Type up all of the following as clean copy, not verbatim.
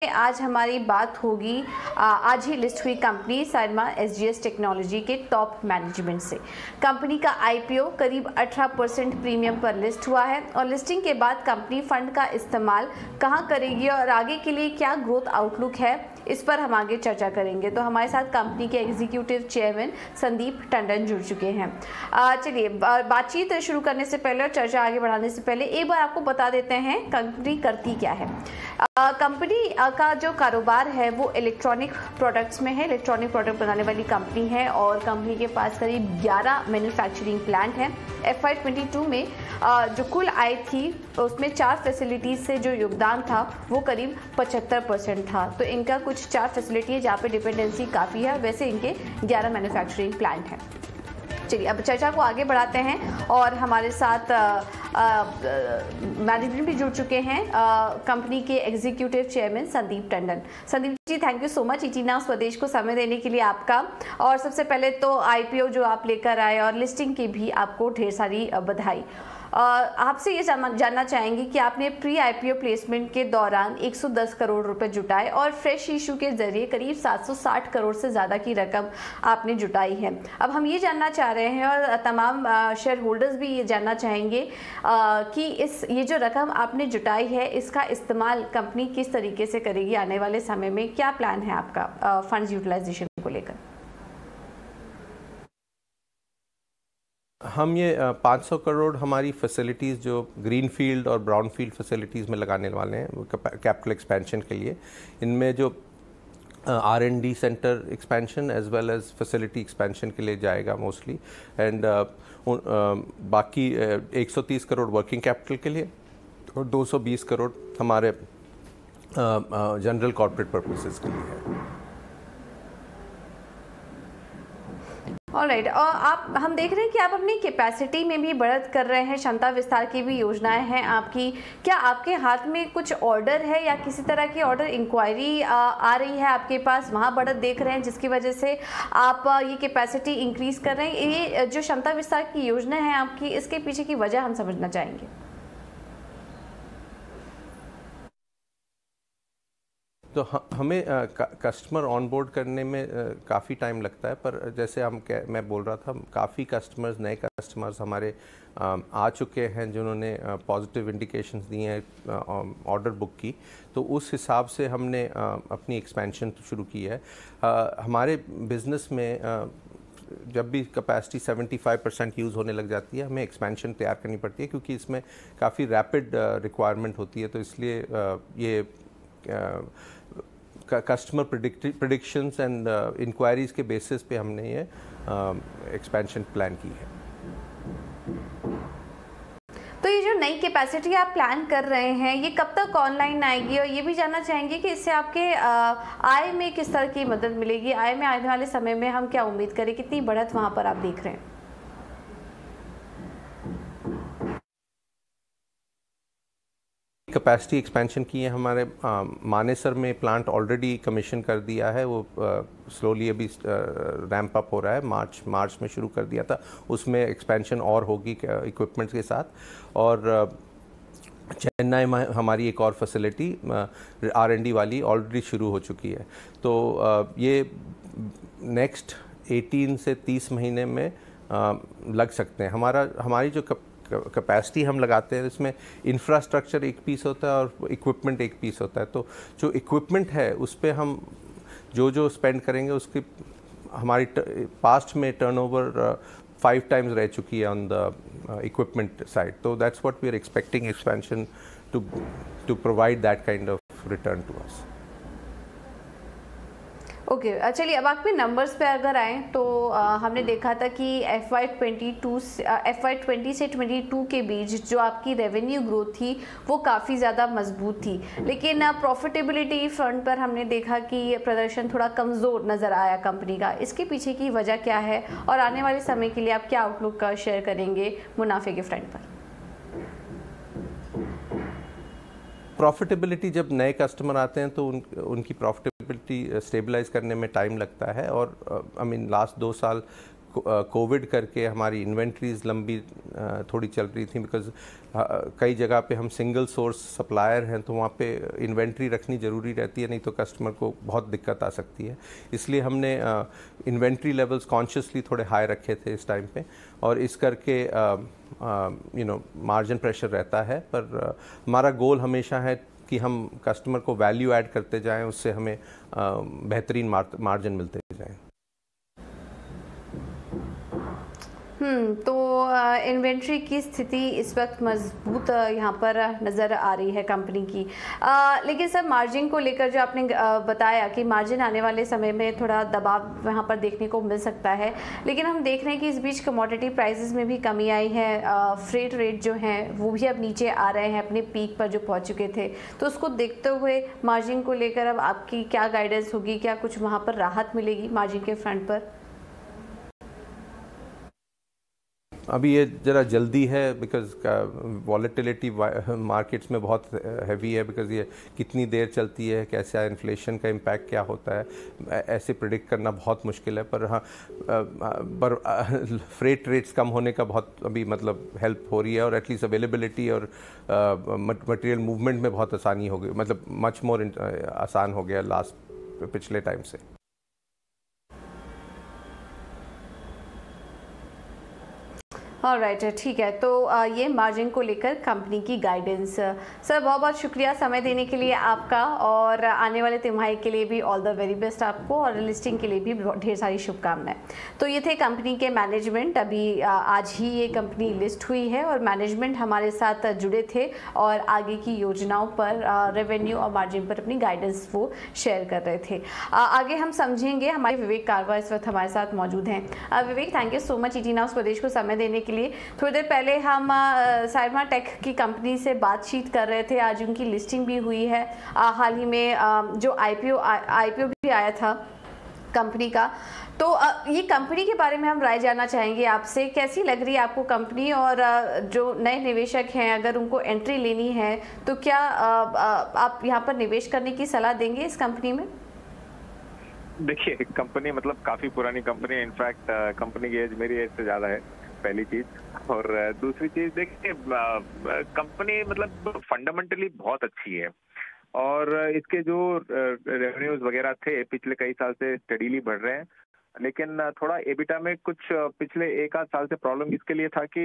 आज हमारी बात होगी आज ही लिस्ट हुई कंपनी साइरमा एसजीएस टेक्नोलॉजी के टॉप मैनेजमेंट से। कंपनी का आईपीओ करीब 18% प्रीमियम पर लिस्ट हुआ है और लिस्टिंग के बाद कंपनी फंड का इस्तेमाल कहां करेगी और आगे के लिए क्या ग्रोथ आउटलुक है, इस पर हम आगे चर्चा करेंगे। तो हमारे साथ कंपनी के एग्जीक्यूटिव चेयरमैन संदीप टंडन जुड़ चुके हैं। चलिए बातचीत शुरू करने से पहले और चर्चा आगे बढ़ाने से पहले एक बार आपको बता देते हैं कंपनी करती क्या है। कंपनी का जो कारोबार है वो इलेक्ट्रॉनिक प्रोडक्ट्स में है। इलेक्ट्रॉनिक प्रोडक्ट बनाने वाली कंपनी है और कंपनी के पास करीब 11 मैन्युफैक्चरिंग प्लांट हैं। FY22 में जो कुल आय थी उसमें 4 फैसिलिटीज से जो योगदान था वो करीब 75% था। तो इनका कुछ 4 फैसिलिटी है जहाँ पे डिपेंडेंसी काफ़ी है, वैसे इनके 11 मैन्युफैक्चरिंग प्लांट हैं। चलिए अब चर्चा को आगे बढ़ाते हैं और हमारे साथ मैनेजमेंट भी जुड़ चुके हैं, कंपनी के executive chairman Sandeep Tandon. Sandeep ji, thank you so much ET Now Swadesh को समय देने के लिए आपका। और सबसे पहले तो आईपीओ जो आप लेकर आए और लिस्टिंग की भी आपको ढेर सारी बधाई। आपसे ये जानना चाहेंगे कि आपने प्री आईपीओ प्लेसमेंट के दौरान 110 करोड़ रुपए जुटाए और फ्रेश इशू के जरिए करीब 760 करोड़ से ज़्यादा की रकम आपने जुटाई है। अब हम ये जानना चाह रहे हैं और तमाम शेयर होल्डर्स भी ये जानना चाहेंगे कि ये जो रकम आपने जुटाई है इसका इस्तेमाल कंपनी किस तरीके से करेगी आने वाले समय में, क्या प्लान है आपका फंड्स यूटिलाइजेशन को लेकर? हम ये 500 करोड़ हमारी फैसिलिटीज़ जो ग्रीन फील्ड और ब्राउन फील्ड फैसिलिटीज़ में लगाने वाले हैं कैपिटल एक्सपेंशन के लिए, इनमें जो R&D centre expansion as well as facility expansion के लिए जाएगा मोस्टली, एंड बाकी 130 करोड़ वर्किंग कैपिटल के लिए और 220 करोड़ हमारे जनरल कॉर्पोरेट पर्पसेस के लिए है। ऑलराइट, और हम देख रहे हैं कि आप अपनी कैपेसिटी में भी बढ़त कर रहे हैं, क्षमता विस्तार की भी योजनाएं हैं आपकी। क्या आपके हाथ में कुछ ऑर्डर है या किसी तरह की ऑर्डर इंक्वायरी आ रही है आपके पास, वहां बढ़त देख रहे हैं जिसकी वजह से आप ये कैपेसिटी इंक्रीज कर रहे हैं? ये जो क्षमता विस्तार की योजना है आपकी, इसके पीछे की वजह हम समझना चाहेंगे। तो हमें कस्टमर ऑनबोर्ड करने में काफ़ी टाइम लगता है, पर जैसे मैं बोल रहा था, काफ़ी कस्टमर्स, नए कस्टमर्स हमारे आ चुके हैं जिन्होंने पॉजिटिव इंडिकेशंस दिए हैं ऑर्डर बुक की। तो उस हिसाब से हमने अपनी एक्सपेंशन शुरू की है। हमारे बिज़नेस में जब भी कैपेसिटी 75% यूज़ होने लग जाती है, हमें एक्सपेंशन तैयार करनी पड़ती है क्योंकि इसमें काफ़ी रैपिड रिक्वायरमेंट होती है। तो इसलिए ये कस्टमर प्रेडिक्शंस एंड इंक्वायरीज के बेसिस पे हमने ये एक्सपेंशन प्लान की है। तो ये जो नई कैपेसिटी आप प्लान कर रहे हैं ये कब तक ऑनलाइन आएगी, और ये भी जानना चाहेंगे कि इससे आपके आय में किस तरह की मदद मिलेगी? आय में आने वाले समय में हम क्या उम्मीद करें, कितनी बढ़त वहां पर आप देख रहे हैं? कैपेसिटी एक्सपेंशन की है हमारे मानेसर में प्लांट ऑलरेडी कमीशन कर दिया है, वो स्लोली अभी रैंप अप हो रहा है। मार्च में शुरू कर दिया था, उसमें एक्सपेंशन और होगी इक्विपमेंट्स के साथ। और चेन्नई में हमारी एक और फैसिलिटी R&D वाली ऑलरेडी शुरू हो चुकी है। तो ये नेक्स्ट 18 से 30 महीने में लग सकते हैं। हमारी जो कैपेसिटी हम लगाते हैं इसमें इंफ्रास्ट्रक्चर एक पीस होता है और इक्विपमेंट एक पीस होता है। तो जो इक्विपमेंट है उस पर हम जो स्पेंड करेंगे उसकी हमारी पास्ट में टर्नओवर 5 टाइम्स रह चुकी है ऑन द इक्विपमेंट साइड। तो that's what we are expecting expansion to provide that kind of return to us. Okay, चलिए अब आपके नंबर्स पे अगर आए तो हमने देखा था कि FY20 से 22 के बीच जो आपकी रेवेन्यू ग्रोथ थी वो काफ़ी ज़्यादा मजबूत थी, लेकिन प्रॉफिटेबिलिटी फ्रंट पर हमने देखा कि प्रदर्शन थोड़ा कमज़ोर नज़र आया कंपनी का। इसके पीछे की वजह क्या है और आने वाले समय के लिए आप क्या आउटलुक शेयर करेंगे मुनाफे के फ्रंट पर? प्रॉफिटेबिलिटी, जब नए कस्टमर आते हैं तो उनकी प्रॉफिटेबिलिटी स्टेबलाइज करने में टाइम लगता है। और लास्ट 2 साल कोविड करके हमारी इन्वेंट्रीज लंबी थोड़ी चल रही थी, बिकॉज कई जगह पे हम सिंगल सोर्स सप्लायर हैं, तो वहाँ पे इन्वेंट्री रखनी ज़रूरी रहती है, नहीं तो कस्टमर को बहुत दिक्कत आ सकती है। इसलिए हमने इन्वेंट्री लेवल्स कॉन्शियसली थोड़े हाई रखे थे इस टाइम पे, और इस करके मार्जिन प्रेशर रहता है। पर हमारा गोल हमेशा है कि हम कस्टमर को वैल्यू ऐड करते जाएं, उससे हमें बेहतरीन मार्जिन मिलते जाएं। तो इन्वेंट्री की स्थिति इस वक्त मजबूत यहाँ पर नज़र आ रही है कंपनी की। लेकिन सर, मार्जिन को लेकर जो आपने बताया कि मार्जिन आने वाले समय में थोड़ा दबाव यहाँ पर देखने को मिल सकता है, लेकिन हम देख रहे हैं कि इस बीच कमोडिटी प्राइसेस में भी कमी आई है। फ्रेट रेट जो हैं वो भी अब नीचे आ रहे हैं अपने पीक पर जो पहुँच चुके थे। तो उसको देखते हुए मार्जिन को लेकर अब आपकी क्या गाइडेंस होगी? क्या कुछ वहाँ पर राहत मिलेगी मार्जिन के फ्रंट पर? अभी ये ज़रा जल्दी है, बिकॉज वॉलेटिलिटी मार्केट्स में बहुत हैवी है, बिकॉज ये कितनी देर चलती है, कैसा इन्फ्लेशन का इम्पैक्ट क्या होता है, ऐसे प्रिडिक्ट करना बहुत मुश्किल है। पर हाँ, फ्रेट रेट्स कम होने का बहुत अभी मतलब हेल्प हो रही है, और एटलीस्ट अवेलेबिलिटी और मटेरियल मूवमेंट में बहुत आसानी हो गई, मतलब मच मोर आसान हो गया पिछले टाइम से। ऑलराइट, ठीक है। तो ये मार्जिन को लेकर कंपनी की गाइडेंस। सर, बहुत बहुत शुक्रिया समय देने के लिए आपका, और आने वाले तिमाही के लिए भी ऑल द वेरी बेस्ट आपको, और लिस्टिंग के लिए भी ढेर सारी शुभकामनाएं। तो ये थे कंपनी के मैनेजमेंट। अभी आज ही ये कंपनी लिस्ट हुई है और मैनेजमेंट हमारे साथ जुड़े थे और आगे की योजनाओं पर, रेवेन्यू और मार्जिन पर अपनी गाइडेंस वो शेयर कर रहे थे। आगे हम समझेंगे। हमारे विवेक कारवा इस वक्त हमारे साथ मौजूद हैं। Vivek, thank you so much ET Now Swadesh को समय देने के लिए। थोड़ी देर पहले हम साइरमा टेक की कंपनी से बातचीत कर रहे थे। आज उनकी लिस्टिंग भी हुई है। हाल ही में जो आईपीओ भी आया था कंपनी का। तो ये कंपनी के बारे में हम राय जानना चाहेंगे आपसे। कैसी लग रही है आपको कंपनी, और जो नए निवेशक हैं अगर उनको एंट्री लेनी है तो क्या आप यहाँ पर निवेश करने की सलाह देंगे इस कंपनी में? देखिए, कंपनी मतलब काफी पुरानी कंपनी है। इनफैक्ट कंपनी की एज मेरी एज से ज्यादा है, पहली चीज। और दूसरी चीज, देखिए कंपनी मतलब फंडामेंटली बहुत अच्छी है, और इसके जो रेवेन्यूज वगैरह थे पिछले कई साल से स्टडीली बढ़ रहे हैं। लेकिन थोड़ा एबिटा में कुछ पिछले एक आध साल से प्रॉब्लम इसके लिए था कि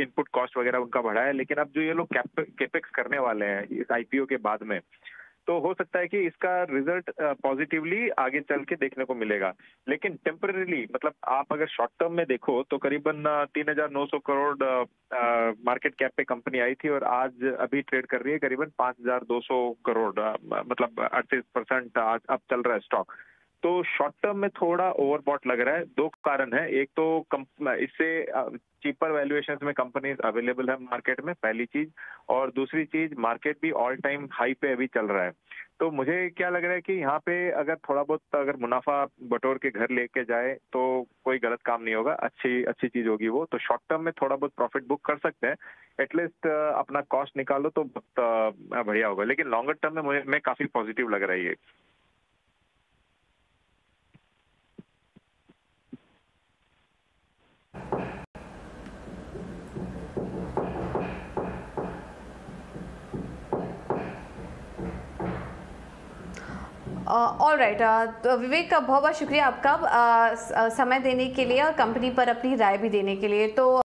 इनपुट कॉस्ट वगैरह उनका बढ़ा है। लेकिन अब जो ये लोग कैपेक्स करने वाले हैं इस आईपीओ के बाद में, तो हो सकता है कि इसका रिजल्ट पॉजिटिवली आगे चल के देखने को मिलेगा। लेकिन टेम्परेरीली मतलब आप अगर शॉर्ट टर्म में देखो तो करीबन 3,900 करोड़ मार्केट कैप पे कंपनी आई थी, और आज अभी ट्रेड कर रही है करीबन 5,200 करोड़, मतलब 38% आज अब चल रहा है स्टॉक। तो शॉर्ट टर्म में थोड़ा ओवरबॉट लग रहा है। दो कारण है। एक तो इससे चीपर वैल्यूएशंस में कंपनीज अवेलेबल है मार्केट में, पहली चीज। और दूसरी चीज, मार्केट भी ऑल टाइम हाई पे अभी चल रहा है। तो मुझे क्या लग रहा है कि यहाँ पे अगर थोड़ा बहुत अगर मुनाफा बटोर के घर लेके जाए तो कोई गलत काम नहीं होगा, अच्छी चीज होगी वो। तो शॉर्ट टर्म में थोड़ा बहुत प्रॉफिट बुक कर सकते हैं, एटलीस्ट अपना कॉस्ट निकालो तो बहुत बढ़िया होगा। लेकिन लॉन्गर टर्म में मैं काफी पॉजिटिव लग रहा है ये। ऑलराइट, तो विवेक का बहुत बहुत शुक्रिया आपका समय देने के लिए और कंपनी पर अपनी राय भी देने के लिए। तो